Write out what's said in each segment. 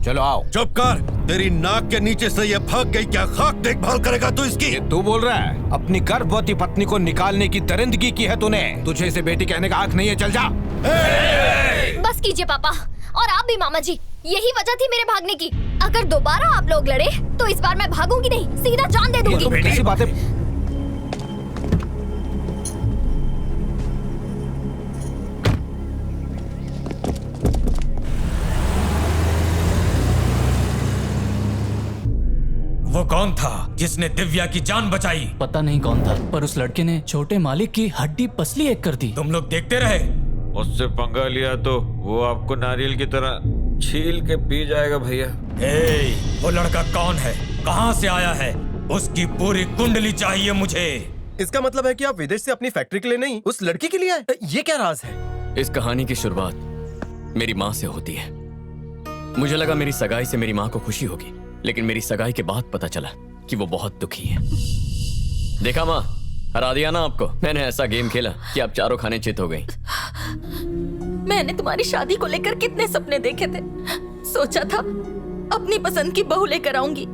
चलो आओ। चुप कर, तेरी नाक के नीचे से ये भाग गई, क्या खाक देखभाल करेगा तू इसकी? ये तू बोल रहा है? अपनी गर्भवती पत्नी को निकालने की दरिंदगी की है तूने। तुझे इसे बेटी कहने का हक नहीं है, चल जा। बस कीजिए पापा, और आप भी मामा जी, यही वजह थी मेरे भागने की। अगर दोबारा आप लोग लड़े तो इस बार मैं भागूंगी नहीं, सीधा जान दे दूंगी। तुम कैसी बातें? वो कौन था जिसने दिव्या की जान बचाई? पता नहीं कौन था, पर उस लड़के ने छोटे मालिक की हड्डी पसली एक कर दी। तुम लोग देखते रहे। उससे पंगा लिया तो वो आपको नारियल की तरह छील के पी जाएगा भैया। वो लड़का कौन है, कहाँ से आया है? उसकी पूरी कुंडली चाहिए मुझे। इसका मतलब है कि आप विदेश से अपनी फैक्ट्री के लिए नहीं, उस लड़की के लिए आए? ये क्या राज है? इस कहानी की शुरुआत मेरी माँ से होती है। मुझे लगा मेरी सगाई से मेरी माँ को खुशी होगी, लेकिन मेरी सगाई के बाद पता चला कि वो बहुत दुखी है। देखा माँ, हरा दिया ना आपको। मैंने ऐसा गेम खेला कि आप चारों खाने चित हो गई। मैंने तुम्हारी शादी को लेकर कितने सपने देखे थे। सोचा था अपनी पसंद की बहू लेकर आऊंगी।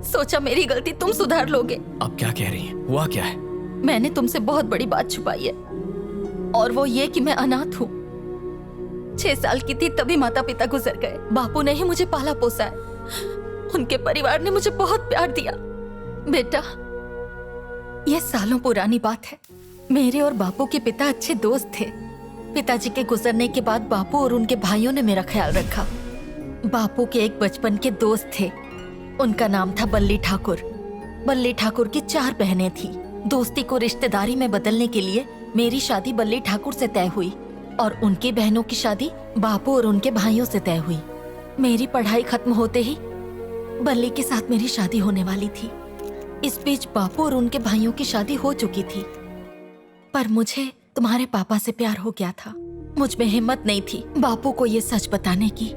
सोचा मेरी गलती तुम सुधार लोगे। अब क्या कह रही हैं? हुआ क्या है? मैंने तुमसे बहुत बड़ी बात छुपाई है, और वो ये कि मैं अनाथ हूँ। 6 साल की थी तभी माता पिता गुजर गए। बापू ने ही मुझे पाला पोसा है। उनके परिवार ने मुझे बहुत प्यार दिया। बेटा, ये सालों पुरानी बात है। मेरे और बापू के पिता अच्छे दोस्त थे। पिताजी के गुजरने के बाद बापू और उनके भाइयों ने मेरा ख्याल रखा। बापू के एक बचपन के दोस्त थे, उनका नाम था बल्ली ठाकुर। बल्ली ठाकुर की 4 बहनें थी। दोस्ती को रिश्तेदारी में बदलने के लिए मेरी शादी बल्ली ठाकुर से तय हुई, और उनकी बहनों की शादी बापू और उनके भाइयों से तय हुई। मेरी पढ़ाई खत्म होते ही बल्ली के साथ मेरी शादी होने वाली थी। इस बीच बापू और उनके भाइयों की शादी हो चुकी थी, पर मुझे तुम्हारे पापा से प्यार हो गया था। मुझ में हिम्मत नहीं थी बापू को ये सच बताने की,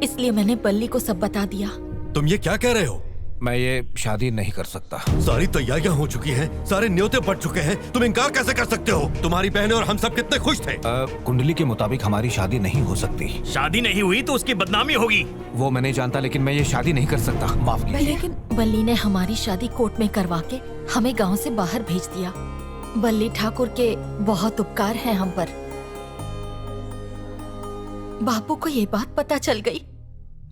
इसलिए मैंने बल्ली को सब बता दिया। तुम ये क्या कह रहे हो? मैं ये शादी नहीं कर सकता। सारी तैयारियां हो चुकी हैं, सारे न्योते पड़ चुके हैं, तुम इनकार कैसे कर सकते हो? तुम्हारी बहनें और हम सब कितने खुश थे। कुंडली के मुताबिक हमारी शादी नहीं हो सकती। शादी नहीं हुई तो उसकी बदनामी होगी। वो मैं नहीं जानता, लेकिन मैं ये शादी नहीं कर सकता। माफ कीजिए। लेकिन बल्ली ने हमारी शादी कोर्ट में करवा के हमें गांव से बाहर भेज दिया। बल्ली ठाकुर के बहुत उपकार हैं हम पर। बापू को ये बात पता चल गई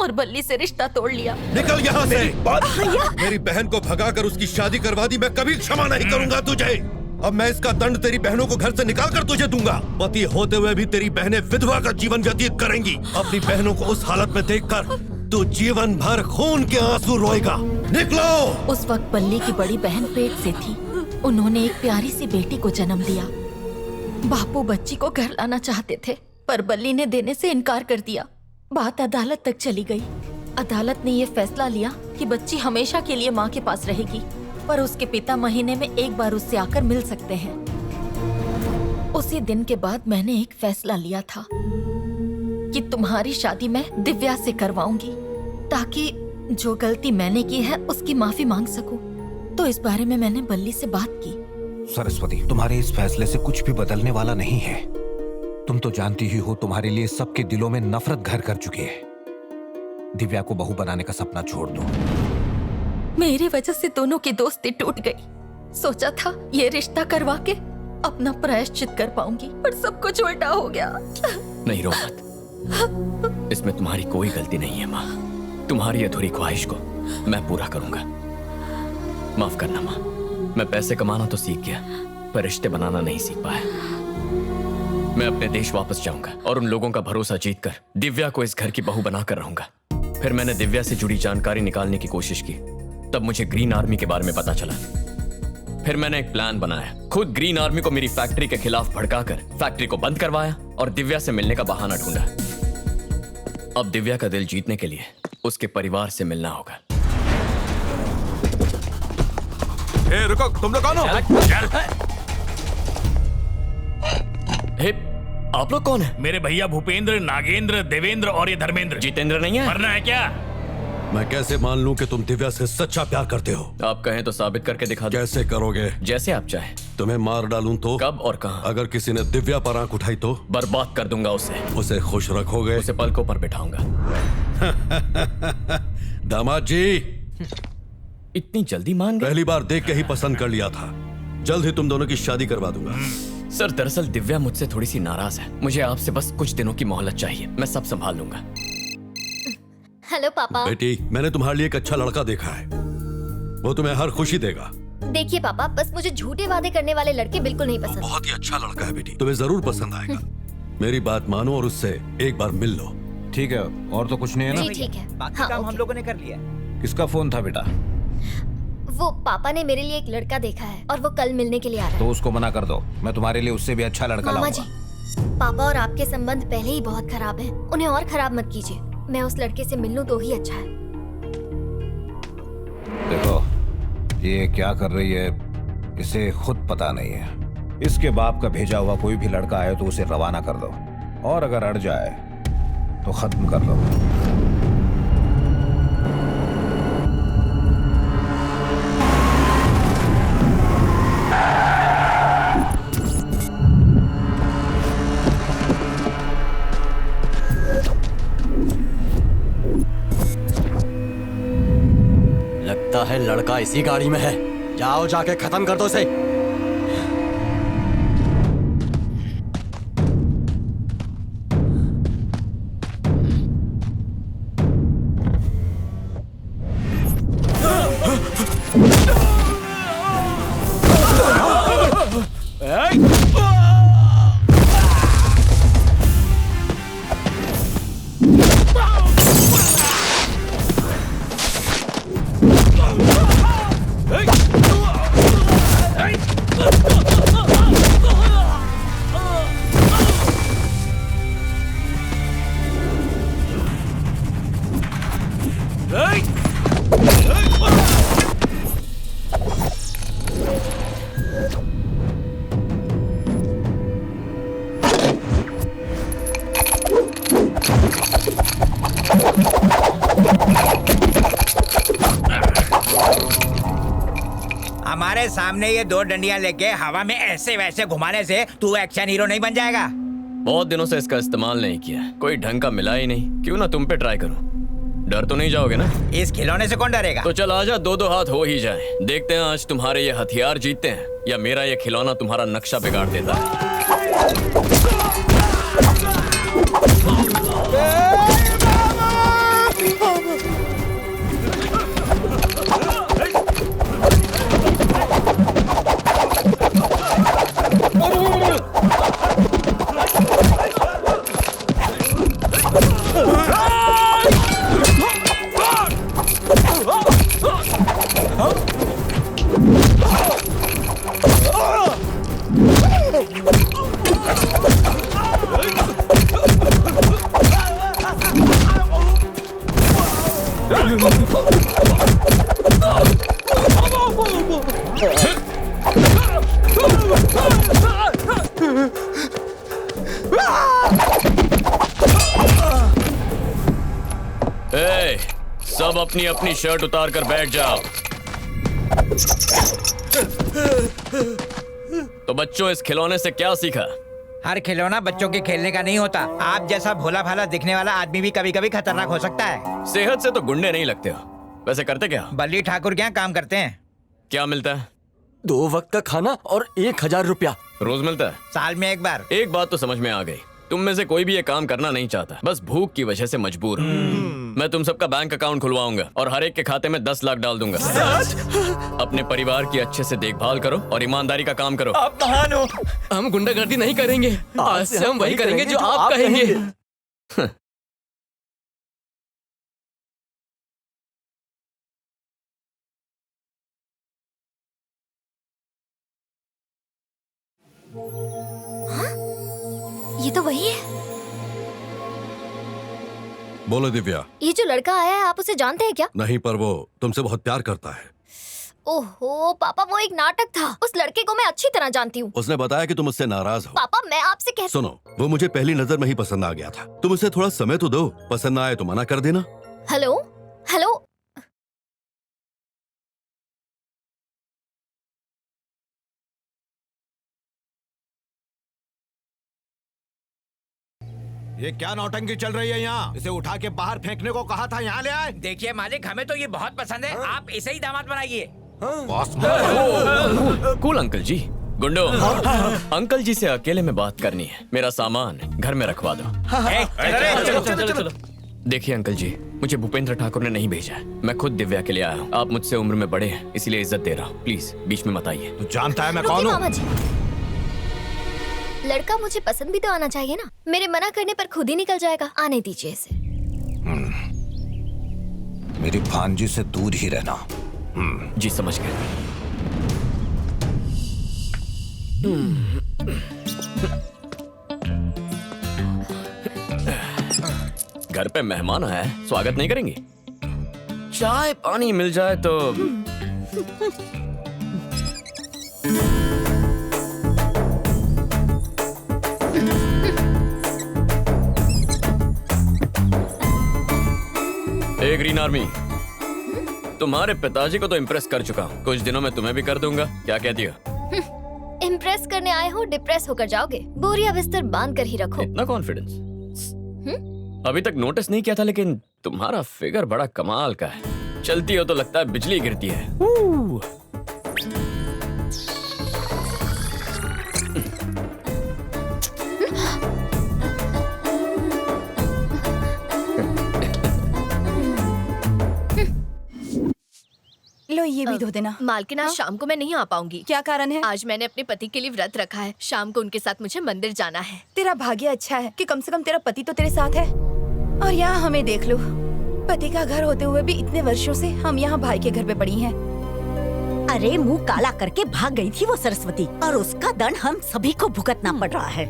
और बल्ली से रिश्ता तोड़ लिया। निकल यहाँ से। मेरी बहन को भगाकर उसकी शादी करवा दी, मैं कभी क्षमा नहीं करूंगा तुझे। अब मैं इसका दंड तेरी बहनों को घर से निकाल कर तुझे दूंगा। पति होते हुए भी तेरी बहनें विधवा का जीवन व्यतीत करेंगी। अपनी बहनों को उस हालत में देखकर तू जीवन भर खून के आंसू रोएगा। निकलो। उस वक्त बल्ली की बड़ी बहन पेट से थी। उन्होंने एक प्यारी सी बेटी को जन्म दिया। बापू बच्ची को घर लाना चाहते थे, पर बल्ली ने देने से इनकार कर दिया। बात अदालत तक चली गई। अदालत ने ये फैसला लिया कि बच्ची हमेशा के लिए माँ के पास रहेगी, पर उसके पिता महीने में एक बार उससे आकर मिल सकते हैं। उसी दिन के बाद मैंने एक फैसला लिया था कि तुम्हारी शादी मैं दिव्या से करवाऊंगी, ताकि जो गलती मैंने की है उसकी माफी मांग सकूं। तो इस बारे में मैंने बल्ली से बात की। सरस्वती, तुम्हारे इस फैसले से कुछ भी बदलने वाला नहीं है। तुम तो जानती ही हो, तुम्हारे लिए सबके दिलों में नफरत घर कर चुकी है। दिव्या को बहू बनाने का सपना छोड़ दो। मेरी वजह से दोनों की दोस्ती टूट गई। सोचा था ये रिश्ता करवा के अपना प्रायश्चित कर पाऊंगी, पर सब कुछ उल्टा हो गया। नहीं रो मत, इसमें तुम्हारी कोई गलती नहीं है माँ। तुम्हारी अधूरी ख्वाहिश को मैं पूरा करूंगा। माफ करना माँ, मैं पैसे कमाना तो सीख गया, पर रिश्ते बनाना नहीं सीख पाया। मैं अपने देश वापस जाऊंगा और उन लोगों का भरोसा जीतकर दिव्या को इस घर की बहू बनाकर रहूंगा। फिर मैंने दिव्या से जुड़ी जानकारी निकालने की कोशिश की, तब मुझे ग्रीन आर्मी के बारे में पता चला। फिर मैंने एक प्लान बनाया, खुद ग्रीन आर्मी को मेरी फैक्ट्री के खिलाफ भड़काकर फैक्ट्री को बंद करवाया और दिव्या से मिलने का बहाना ढूंढा। अब दिव्या का दिल जीतने के लिए उसके परिवार से मिलना होगा। रुको, तुम लोग कौन हो? आप लोग कौन है? मेरे भैया भूपेंद्र, नागेंद्र, देवेंद्र और ये धर्मेंद्र। जितेंद्र नहीं है? मरना है क्या? मैं कैसे मान लूं कि तुम दिव्या से सच्चा प्यार करते हो? आप कहें तो साबित करके दिखा दो। कैसे करोगे? जैसे आप चाहें। तुम्हें मार डालूं तो? कब और कहां? अगर किसी ने दिव्या पर आंख उठाई तो? बर्बाद कर दूंगा उसे। उसे खुश रखोगे? उसे पलकों पर बिठाऊंगा। दामाद जी, इतनी जल्दी मान गए? पहली बार देख के ही पसंद कर लिया था। जल्द ही तुम दोनों की शादी करवा दूंगा। सर दरअसल दिव्या मुझसे थोड़ी सी नाराज है। मुझे आपसे बस कुछ दिनों की मोहलत चाहिए। मैं सब संभाल लूंगा। हेलो पापा। बेटी, मैंने तुम्हारे लिए एक अच्छा लड़का देखा है, वो तुम्हें हर खुशी देगा। देखिए पापा, बस मुझे झूठे वादे करने वाले लड़के बिल्कुल नहीं पसंद। बहुत ही अच्छा लड़का है बेटी, तुम्हें जरूर पसंद आएगा। मेरी बात मानो और उससे एक बार मिल लो। ठीक है, और तो कुछ नहीं है ना? जी ठीक है। बाकी काम हम लोगों ने कर लिया। किसका फोन था बेटा? वो पापा ने मेरे लिए एक लड़का देखा है और वो कल मिलने के लिए आ रहा है। तो उसको मना कर दो, मैं तुम्हारे लिए उससे भी अच्छा लड़का मामा लाऊंगा। जी, पापा और आपके संबंध पहले ही बहुत खराब हैं, उन्हें और खराब मत कीजिए। मैं उस लड़के से मिल लूं तो ही अच्छा है। देखो, ये क्या कर रही है इसे खुद पता नहीं है। इसके बाप का भेजा हुआ कोई भी लड़का आए तो उसे रवाना कर दो, और अगर अड़ जाए तो खत्म कर दो। लगता है लड़का इसी गाड़ी में है। जाओ जाके खत्म कर दो इसे। हमारे सामने ये दो डंडियां लेके हवा में ऐसे वैसे घुमाने से तू एक्शन हीरो नहीं बन जाएगा। बहुत दिनों से इसका इस्तेमाल नहीं किया, कोई ढंग का मिला ही नहीं। क्यों ना तुम पे ट्राई करूं। डर तो नहीं जाओगे ना? इस खिलौने से कौन डरेगा? तो चल आजा, दो दो हाथ हो ही जाए। देखते हैं आज तुम्हारे ये हथियार जीतते हैं या मेरा ये खिलौना तुम्हारा नक्शा बिगाड़ देता है। ए, सब अपनी अपनी शर्ट उतार कर बैठ जाओ। तो बच्चों, इस खिलौने से क्या सीखा? हर खिलौना बच्चों के खेलने का नहीं होता। आप जैसा भोला भाला दिखने वाला आदमी भी कभी कभी खतरनाक हो सकता है। सेहत से तो गुंडे नहीं लगते हो। वैसे करते क्या? बल्ली ठाकुर क्या काम करते हैं? क्या मिलता है? 2 वक्त का खाना और 1000 रुपया रोज मिलता है? साल में एक बार। एक बात तो समझ में आ गई, तुम में से कोई भी ये काम करना नहीं चाहता, बस भूख की वजह से मजबूर हो। मैं तुम सबका बैंक अकाउंट खुलवाऊंगा और हर एक के खाते में 10 लाख डाल दूंगा। अपने परिवार की अच्छे से देखभाल करो और ईमानदारी का काम करो। आप महान हो। हम गुंडागर्दी नहीं करेंगे, आज से हम वही करेंगे जो आप कहेंगे। ये तो वही है। बोलो दिव्या। ये जो लड़का आया है, आप उसे जानते हैं क्या? नहीं, पर वो तुमसे बहुत प्यार करता है। ओहो पापा, वो एक नाटक था। उस लड़के को मैं अच्छी तरह जानती हूँ। उसने बताया कि तुम उससे नाराज हो। पापा मैं आपसे कह सुनो, वो मुझे पहली नजर में ही पसंद आ गया था। तुम उसे थोड़ा समय तो दो, पसंद ना आए तो मना कर देना। हेलो हेलो, ये क्या नौटंकी चल रही है यहाँ? इसे उठा के बाहर फेंकने को कहा था, यहाँ ले आए। देखिए मालिक, हमें तो ये बहुत पसंद है। आप इसे ही दामाद बनाइए। कूल अंकल जी। गुंडो, अंकल जी से अकेले में बात करनी है। मेरा सामान घर में रखवा दो। चलो। देखिए अंकल जी, मुझे भूपेंद्र ठाकुर ने नहीं भेजा है। मैं खुद दिव्या के लिए आया हूँ। आप मुझसे उम्र में बड़े हैं, इसलिए इज्जत दे रहा हूँ। प्लीज बीच में मत आइए। तू जानता है मैं रुकिए कौन मामा हूँ? जी, लड़का मुझे पसंद भी तो आना चाहिए ना। मेरे मना करने पर खुद ही निकल जाएगा। आने दीजिए इसे। मेरी भांजी से दूर ही रहना। जी समझ गए। घर पे मेहमान आया है, स्वागत नहीं करेंगी? चाय पानी मिल जाए तो। ए ग्रीन आर्मी, तुम्हारे पिताजी को तो इम्प्रेस कर चुका हूँ, कुछ दिनों में तुम्हें भी कर दूंगा। क्या कहती हो? इम्प्रेस करने आए हो, डिप्रेस होकर जाओगे। बोरिया बिस्तर बांध कर ही रखो। इतना कॉन्फिडेंस? अभी तक नोटिस नहीं किया था, लेकिन तुम्हारा फिगर बड़ा कमाल का है। चलती हो तो लगता है बिजली गिरती है। लो ये भी धो देना। मालकिन, आज शाम को मैं नहीं आ पाऊंगी। क्या कारण है? आज मैंने अपने पति के लिए व्रत रखा है। शाम को उनके साथ मुझे मंदिर जाना है। तेरा भाग्य अच्छा है कि कम से कम तेरा पति तो तेरे साथ है। और यहाँ हमें देख लो, पति का घर होते हुए भी इतने वर्षों से हम यहाँ भाई के घर पे पड़ी हैं। अरे मुंह काला करके भाग गई थी वो सरस्वती, और उसका दंड हम सभी को भुगतना पड़ रहा है।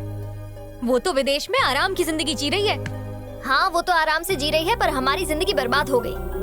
वो तो विदेश में आराम की जिंदगी जी रही है। हाँ, वो तो आराम से जी रही है, पर हमारी जिंदगी बर्बाद हो गई।